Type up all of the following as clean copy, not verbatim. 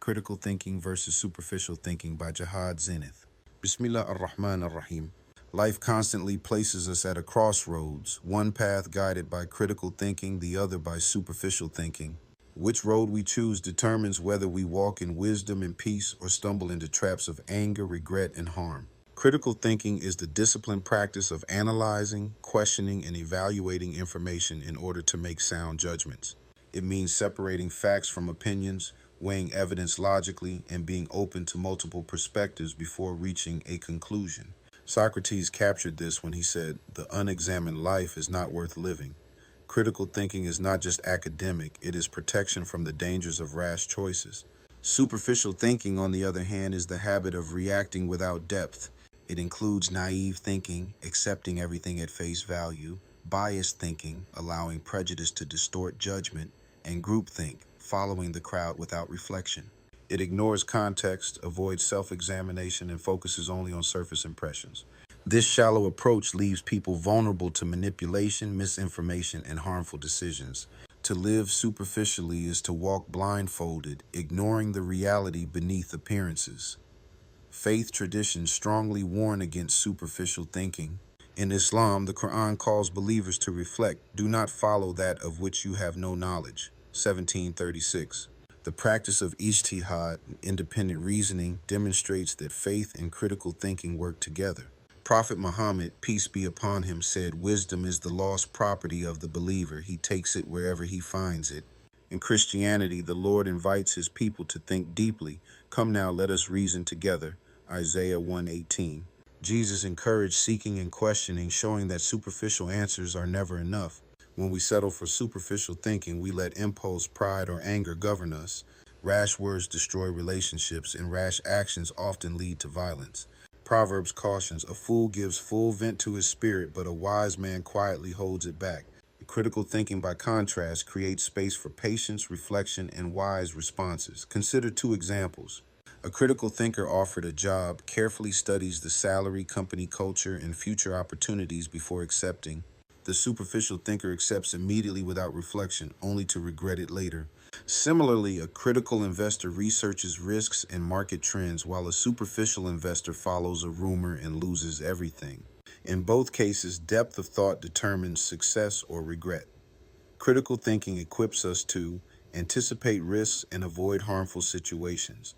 Critical Thinking versus Superficial Thinking by Jihad Zenith. Bismillah ar-Rahman ar-Rahim. Life constantly places us at a crossroads, one path guided by critical thinking, the other by superficial thinking. Which road we choose determines whether we walk in wisdom and peace or stumble into traps of anger, regret, and harm. Critical thinking is the disciplined practice of analyzing, questioning, and evaluating information in order to make sound judgments. It means separating facts from opinions, weighing evidence logically, and being open to multiple perspectives before reaching a conclusion. Socrates captured this when he said, "The unexamined life is not worth living." Critical thinking is not just academic, it is protection from the dangers of rash choices. Superficial thinking, on the other hand, is the habit of reacting without depth. It includes naive thinking, accepting everything at face value, biased thinking, allowing prejudice to distort judgment, and groupthink, following the crowd without reflection. It ignores context, avoids self-examination, and focuses only on surface impressions. This shallow approach leaves people vulnerable to manipulation, misinformation, and harmful decisions. To live superficially is to walk blindfolded, ignoring the reality beneath appearances. Faith traditions strongly warn against superficial thinking. In Islam, the Quran calls believers to reflect, "Do not follow that of which you have no knowledge." 1736. The practice of ijtihad, independent reasoning, demonstrates that faith and critical thinking work together. Prophet Muhammad, peace be upon him, said, "Wisdom is the lost property of the believer. He takes it wherever he finds it." In Christianity, the Lord invites his people to think deeply. "Come now, let us reason together." Isaiah 1:18. Jesus encouraged seeking and questioning, showing that superficial answers are never enough. When we settle for superficial thinking, we let impulse, pride, or anger govern us. Rash words destroy relationships, and rash actions often lead to violence. Proverbs cautions, "A fool gives full vent to his spirit, but a wise man quietly holds it back." Critical thinking, by contrast, creates space for patience, reflection, and wise responses. Consider two examples. A critical thinker offered a job, carefully studies the salary, company culture, and future opportunities before accepting. The superficial thinker accepts immediately without reflection, only to regret it later. Similarly, a critical investor researches risks and market trends, while a superficial investor follows a rumor and loses everything. In both cases, depth of thought determines success or regret. Critical thinking equips us to anticipate risks and avoid harmful situations,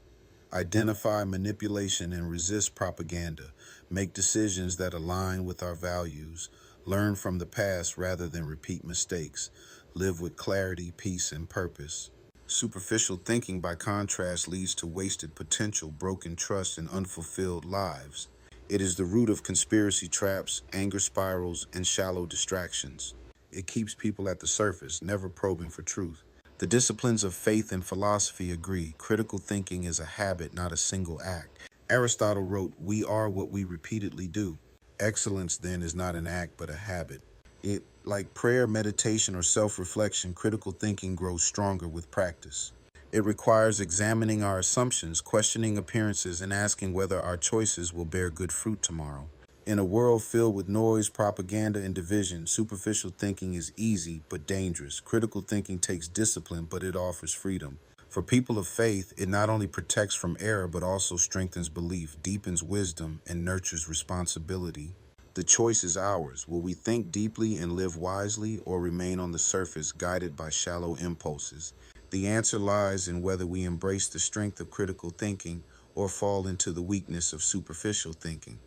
identify manipulation and resist propaganda, make decisions that align with our values, learn from the past rather than repeat mistakes, live with clarity, peace, and purpose. Superficial thinking, by contrast, leads to wasted potential, broken trust, and unfulfilled lives. It is the root of conspiracy traps, anger spirals, and shallow distractions. It keeps people at the surface, never probing for truth. The disciplines of faith and philosophy agree. Critical thinking is a habit, not a single act. Aristotle wrote, "We are what we repeatedly do." Excellence, then, is not an act, but a habit. Like prayer, meditation, or self-reflection, critical thinking grows stronger with practice. It requires examining our assumptions, questioning appearances, and asking whether our choices will bear good fruit tomorrow. In a world filled with noise, propaganda, and division, superficial thinking is easy but dangerous. Critical thinking takes discipline, but it offers freedom. For people of faith, it not only protects from error, but also strengthens belief, deepens wisdom, and nurtures responsibility. The choice is ours. Will we think deeply and live wisely, or remain on the surface, guided by shallow impulses? The answer lies in whether we embrace the strength of critical thinking or fall into the weakness of superficial thinking.